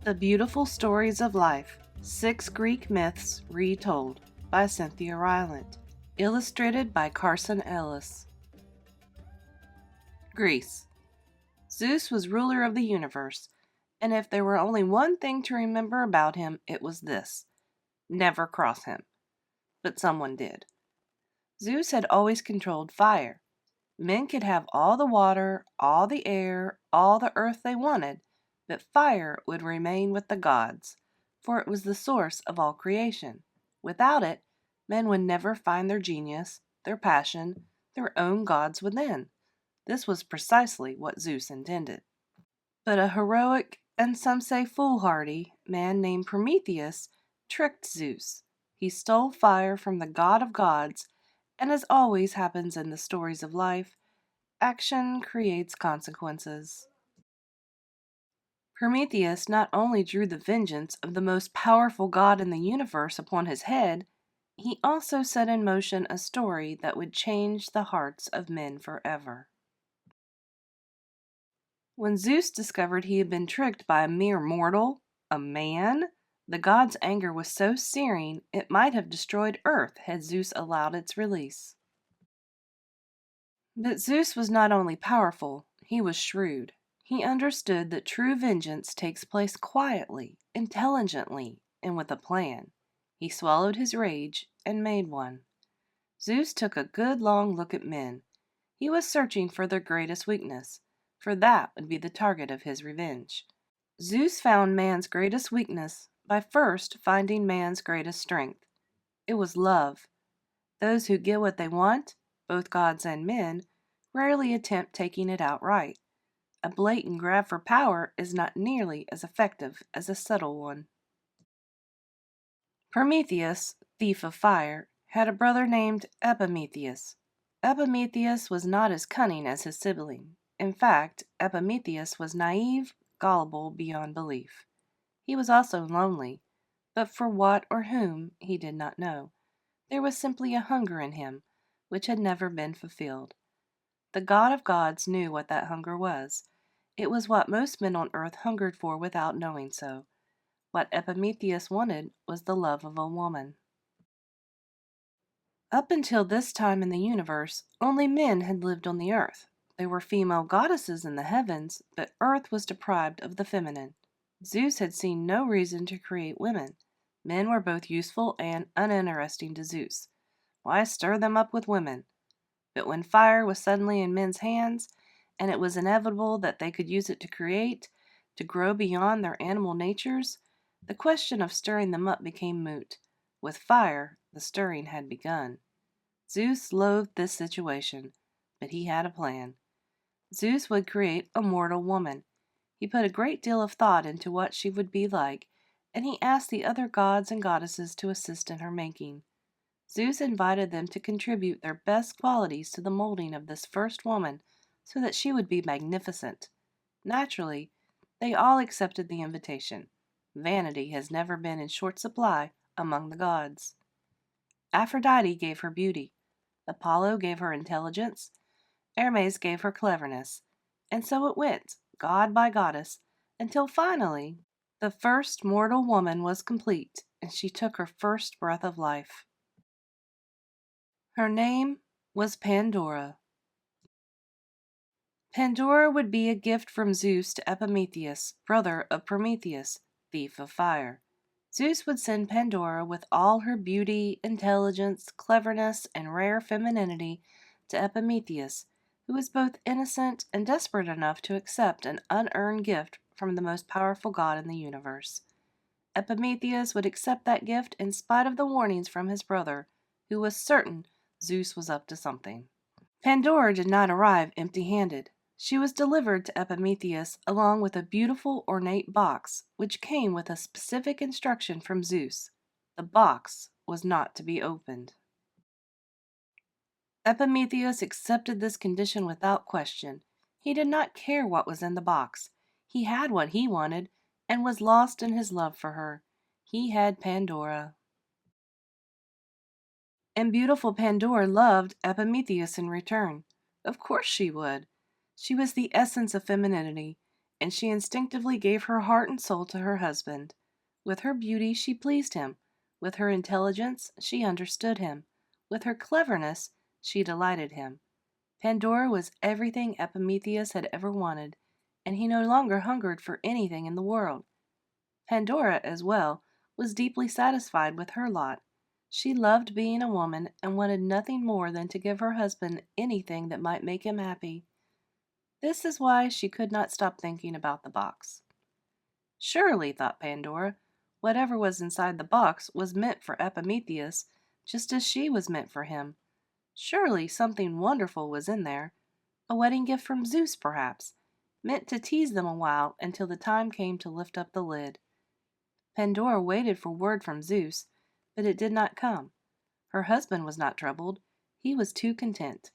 The Beautiful Stories of Life, 6 Greek Myths Retold by Cynthia Rylant. Illustrated by Carson Ellis. Greece. Zeus was ruler of the universe, and if there were only one thing to remember about him, it was this: never cross him. But someone did. Zeus had always controlled fire. Men could have all the water, all the air, all the earth they wanted, but fire would remain with the gods, for it was the source of all creation. Without it, men would never find their genius, their passion, their own gods within. This was precisely what Zeus intended. But a heroic, and some say foolhardy, man named Prometheus tricked Zeus. He stole fire from the god of gods, and as always happens in the stories of life, action creates consequences. Prometheus not only drew the vengeance of the most powerful god in the universe upon his head, he also set in motion a story that would change the hearts of men forever. When Zeus discovered he had been tricked by a mere mortal, a man, the god's anger was so searing it might have destroyed Earth had Zeus allowed its release. But Zeus was not only powerful, he was shrewd. He understood that true vengeance takes place quietly, intelligently, and with a plan. He swallowed his rage and made one. Zeus took a good long look at men. He was searching for their greatest weakness, for that would be the target of his revenge. Zeus found man's greatest weakness by first finding man's greatest strength. It was love. Those who get what they want, both gods and men, rarely attempt taking it outright. A blatant grab for power is not nearly as effective as a subtle one. Prometheus, thief of fire, had a brother named Epimetheus. Epimetheus was not as cunning as his sibling. In fact, Epimetheus was naive, gullible beyond belief. He was also lonely, but for what or whom he did not know. There was simply a hunger in him, which had never been fulfilled. The god of gods knew what that hunger was. It was what most men on earth hungered for without knowing so. What Epimetheus wanted was the love of a woman. Up until this time in the universe, only men had lived on the earth. There were female goddesses in the heavens, but earth was deprived of the feminine. Zeus had seen no reason to create women. Men were both useful and uninteresting to Zeus. Why stir them up with women? But when fire was suddenly in men's hands, and it was inevitable that they could use it to create, to grow beyond their animal natures, the question of stirring them up became moot. With fire, the stirring had begun. Zeus loathed this situation, but he had a plan. Zeus would create a mortal woman. He put a great deal of thought into what she would be like, and he asked the other gods and goddesses to assist in her making. Zeus invited them to contribute their best qualities to the molding of this first woman so that she would be magnificent. Naturally, they all accepted the invitation. Vanity has never been in short supply among the gods. Aphrodite gave her beauty. Apollo gave her intelligence. Hermes gave her cleverness. And so it went, god by goddess, until finally the first mortal woman was complete, and she took her first breath of life. Her name was Pandora. Pandora would be a gift from Zeus to Epimetheus, brother of Prometheus, thief of fire. Zeus would send Pandora with all her beauty, intelligence, cleverness, and rare femininity to Epimetheus, who was both innocent and desperate enough to accept an unearned gift from the most powerful god in the universe. Epimetheus would accept that gift in spite of the warnings from his brother, who was certain Zeus was up to something. Pandora did not arrive empty-handed. She was delivered to Epimetheus along with a beautiful ornate box, which came with a specific instruction from Zeus. The box was not to be opened. Epimetheus accepted this condition without question. He did not care what was in the box. He had what he wanted, and was lost in his love for her. He had Pandora. And beautiful Pandora loved Epimetheus in return. Of course she would. She was the essence of femininity, and she instinctively gave her heart and soul to her husband. With her beauty, she pleased him. With her intelligence, she understood him. With her cleverness, she delighted him. Pandora was everything Epimetheus had ever wanted, and he no longer hungered for anything in the world. Pandora, as well, was deeply satisfied with her lot. She loved being a woman and wanted nothing more than to give her husband anything that might make him happy. This is why she could not stop thinking about the box. Surely, thought Pandora, whatever was inside the box was meant for Epimetheus, just as she was meant for him. Surely something wonderful was in there. A wedding gift from Zeus, perhaps, meant to tease them a while until the time came to lift up the lid. Pandora waited for word from Zeus, but it did not come. Her husband was not troubled. He was too content.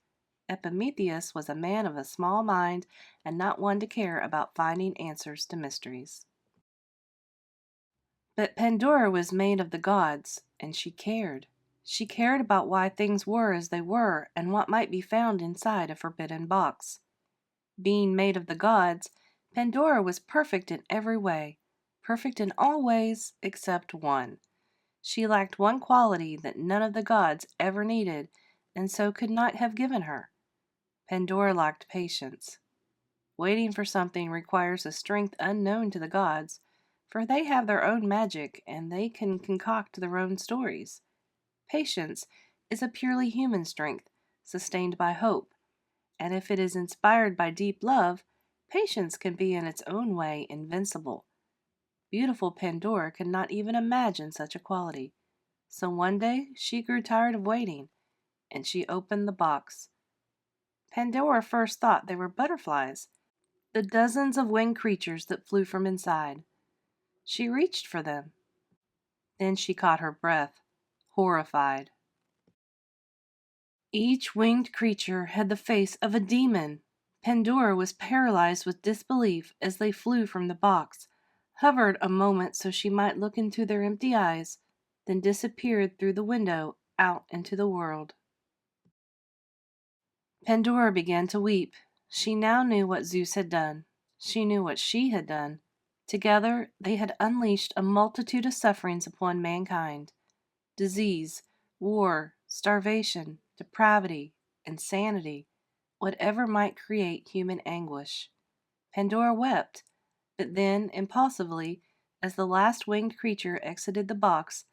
Epimetheus was a man of a small mind and not one to care about finding answers to mysteries. But Pandora was made of the gods, and she cared. She cared about why things were as they were and what might be found inside a forbidden box. Being made of the gods, Pandora was perfect in every way, perfect in all ways except one. She lacked one quality that none of the gods ever needed, and so could not have given her. Pandora lacked patience. Waiting for something requires a strength unknown to the gods, for they have their own magic and they can concoct their own stories. Patience is a purely human strength, sustained by hope, and if it is inspired by deep love, patience can be in its own way invincible. Beautiful Pandora could not even imagine such a quality. So one day she grew tired of waiting, and she opened the box. Pandora first thought they were butterflies, the dozens of winged creatures that flew from inside. She reached for them. Then she caught her breath, horrified. Each winged creature had the face of a demon. Pandora was paralyzed with disbelief as they flew from the box, hovered a moment so she might look into their empty eyes, then disappeared through the window out into the world. Pandora began to weep. She now knew what Zeus had done. She knew what she had done. Together they had unleashed a multitude of sufferings upon mankind. Disease, war, starvation, depravity, insanity, whatever might create human anguish. Pandora wept, but then, impulsively, as the last winged creature exited the box,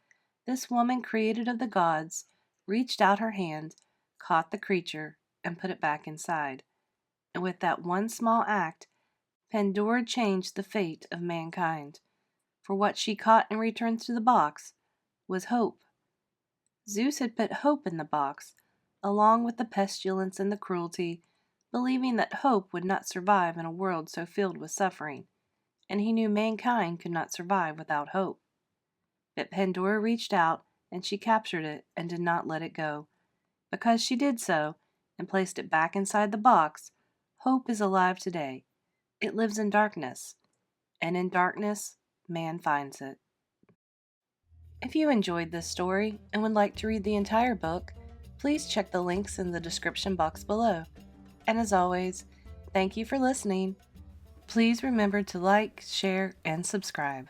this woman created of the gods reached out her hand, caught the creature, and put it back inside. And with that one small act, Pandora changed the fate of mankind. For what she caught in return to the box was hope. Zeus had put hope in the box, along with the pestilence and the cruelty, believing that hope would not survive in a world so filled with suffering, and he knew mankind could not survive without hope. But Pandora reached out, and she captured it and did not let it go. Because she did so, and placed it back inside the box, hope is alive today. It lives in darkness, and in darkness, man finds it. If you enjoyed this story and would like to read the entire book, please check the links in the description box below. And as always, thank you for listening. Please remember to like, share, and subscribe.